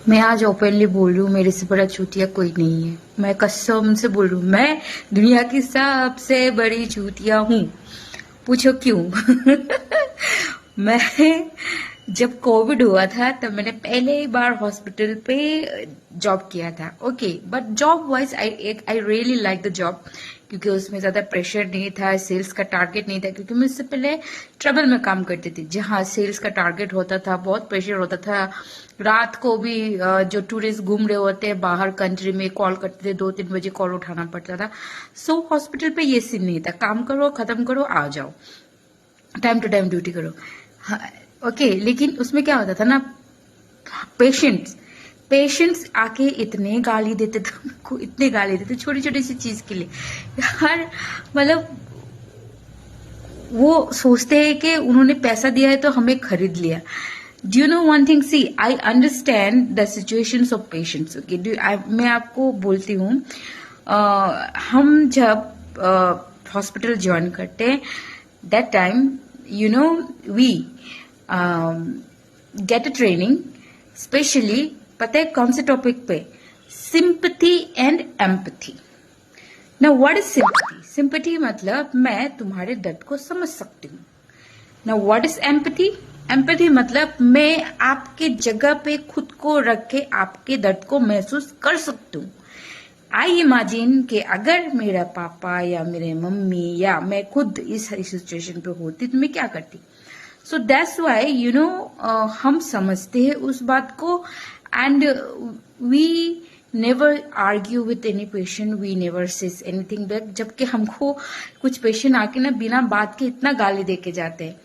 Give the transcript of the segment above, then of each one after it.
मैं आज ओपनली बोल रही हूँ, मेरे से बड़ा चूतिया कोई नहीं है। मैं कसम से बोल रही हूँ, मैं दुनिया की सबसे बड़ी चूतिया हूँ। पूछो क्यों? मैं जब कोविड हुआ था तब मैंने पहले ही बार हॉस्पिटल पे जॉब किया था। Okay, but job wise I really like the job, क्योंकि उसमें ज्यादा प्रेशर नहीं था, सेल्स का टारगेट नहीं था। क्योंकि मैं इससे पहले ट्रेवल में काम करती थी, जहाँ सेल्स का टारगेट होता था, बहुत प्रेशर होता था। रात को भी जो टूरिस्ट घूम रहे होते हैं बाहर कंट्री में, कॉल करते थे, 2-3 बजे कॉल उठाना पड़ता था। सो हॉस्पिटल पे ये सीन नहीं था, काम करो, खत्म करो, आ जाओ, टाइम टू टाइम ड्यूटी करो। हाँ, ओके, लेकिन उसमें क्या होता था ना, पेशेंट्स पेशेंट्स आके इतने गाली देते थे हमको, इतने गाली देते छोटी छोटी सी चीज के लिए। हर मतलब वो सोचते हैं कि उन्होंने पैसा दिया है तो हमें खरीद लिया। Do you know one thing, see I understand the situations of patients. Okay, मैं आपको बोलती हूँ, हम जब हॉस्पिटल ज्वाइन करते हैं, that time you know we get a training specially, पता है कौन से टॉपिक पे? Sympathy and empathy. Now what is sympathy? Sympathy मतलब मैं तुम्हारे दर्द को समझ सकती हूँ। Now what is empathy? Empathy मतलब मैं आपके जगह पे खुद को रख के आपके दर्द को महसूस कर सकती हूँ। आई इमेजिन कि अगर मेरा पापा या मेरे मम्मी या मैं खुद इस सिचुएशन पे होती तो मैं क्या करती। So that's why you know हम समझते हैं उस बात को, and we never argue with any patient, we never says anything back. जबकि हमको कुछ पेशेंट आके ना बिना बात के इतना गाली दे के जाते हैं।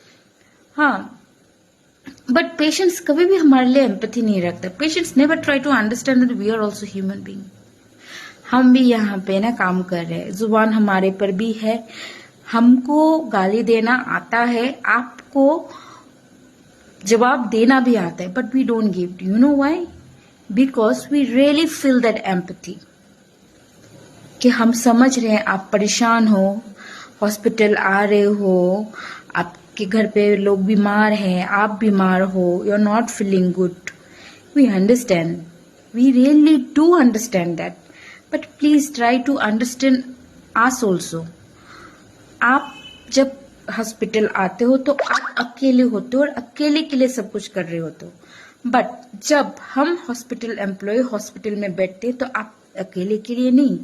हाँ, बट पेशेंट्स कभी भी हमारे लिए एम्पैथी नहीं रखते। Patients never try to understand that we are also human being. हम भी यहाँ पे ना काम कर रहे हैं, जुबान हमारे पर भी है, हमको गाली देना आता है, आपको जवाब देना भी आता है, but we don't give. You know why? Because we really feel that empathy, कि हम समझ रहे हैं आप परेशान हो, हॉस्पिटल आ रहे हो, आपके घर पे लोग बीमार हैं, आप बीमार हो, you are not feeling good. We understand, we really do understand that, but please try to understand us also. आप जब हॉस्पिटल आते हो तो आप अकेले होते हो और अकेले के लिए सब कुछ कर रहे होते हो, बट जब हम हॉस्पिटल एम्प्लॉय हॉस्पिटल में बैठते हैं तो आप अकेले के लिए नहीं,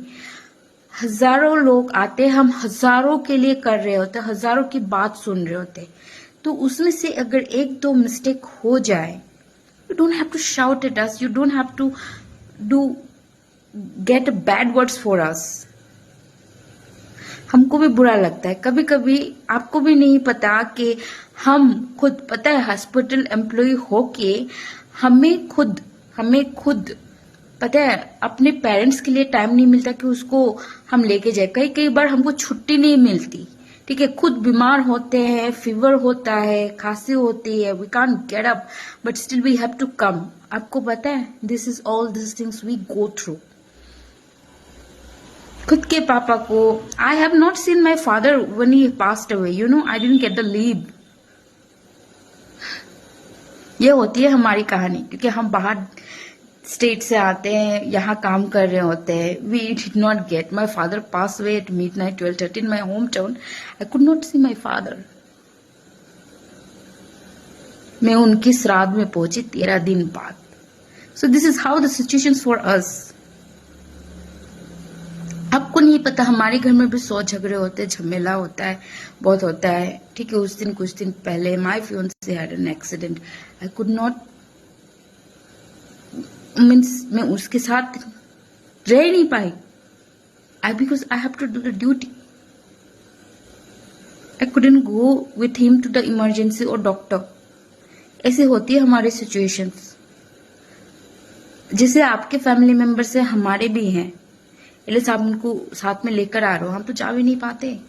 हजारों लोग आते, हम हजारों के लिए कर रहे होते, हजारों की बात सुन रहे होते। तो उसमें से अगर एक दो मिस्टेक हो जाए, you don't have to shout at us, you don't have to do get bad words for us. हमको भी बुरा लगता है कभी कभी, आपको भी नहीं पता कि हम खुद, पता है हॉस्पिटल एम्प्लॉय होके हमें खुद पता है अपने पेरेंट्स के लिए टाइम नहीं मिलता कि उसको हम लेके जाए। कई बार हमको छुट्टी नहीं मिलती, ठीक है, खुद बीमार होते हैं, फीवर होता है, खांसी होती है, we can't get up, but still we have to come. आपको पता है this is all this things we go through. खुद के पापा को, I have not seen my father when he passed away, you know, I didn't get the leave. ये होती है हमारी कहानी, क्योंकि हम बाहर स्टेट से आते हैं, यहाँ काम कर रहे होते हैं। We did not get, my father pass away at midnight 12:30 in my hometown. I could not see my father. मैं उनकी श्राद्ध में पहुंची 13 दिन बाद। So this is how the situation for us. आपको नहीं पता हमारे घर में भी 100 झगड़े होते हैं, झमेला होता है, बहुत होता है, ठीक है। उस दिन कुछ दिन पहले my fiancee had an accident, I could not means मैं उसके साथ रह नहीं पाई, because I have to do the duty. I couldn't go with him to the emergency और डॉक्टर। ऐसे होती है हमारी सिचुएशंस, जैसे आपके फैमिली मेंबर से हमारे भी हैं, इसलिए आप उनको साथ में लेकर आ रहे हो, हम तो जा भी नहीं पाते।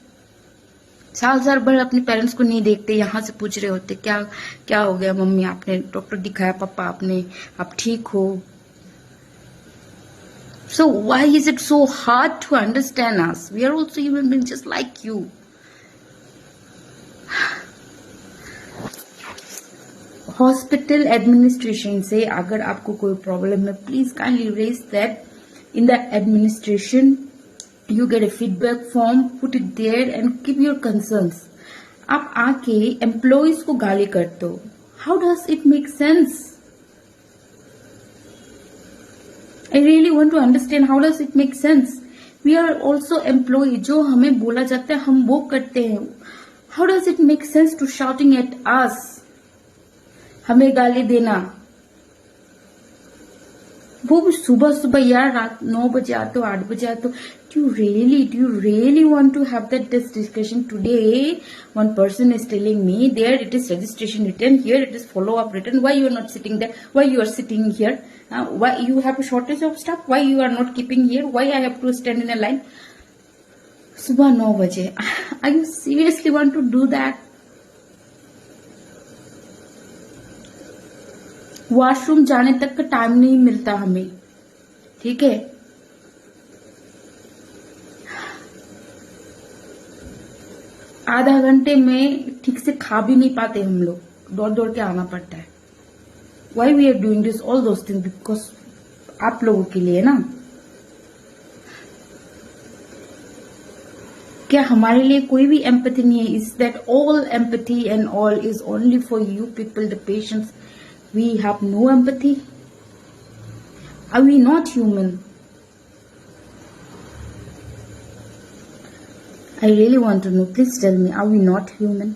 साल भर अपने पेरेंट्स को नहीं देखते, यहाँ से पूछ रहे होते क्या क्या हो गया मम्मी, आपने डॉक्टर दिखाया, पापा आपने, आप ठीक हो। So why is it so hard to understand us? We are also human beings just like you. Hospital administration से अगर आपको कोई प्रॉब्लम है, please kindly raise that in the administration. You get a feedback form, put it there and keep your concerns. आप आके employees को गाली करते हो. How does it make sense? I really want to understand how does it make sense? We are also employee. जो हमें बोला जाता है हम वो करते हैं. How does it make sense to shouting at us? हमें गाली देना. वो भी सुबह सुबह यार, रात 9 बजे आते हो, 8 बजे आते हो. Do you really want to have this discussion today? One person is telling me there it is registration written, here it is follow up written. Why you are not sitting there? Why you are sitting here? Why you have a shortage of staff? Why you are not keeping here? Why I have to stand in a line? सुबह 9 बजे. Are you seriously want to do that? Washroom जाने तक का time नहीं मिलता हमें. ठीक है, आधा घंटे में ठीक से खा भी नहीं पाते हम लोग, दौड़ दौड़ के आना पड़ता है. Why we are doing this all those things? Because आप लोगों के लिए ना. क्या हमारे लिए कोई भी एम्पैथी नहीं है? Is that all empathy and all is only for you people, the patients? We have no empathy? Are we not human? I really want to know. Please tell me, are we not human?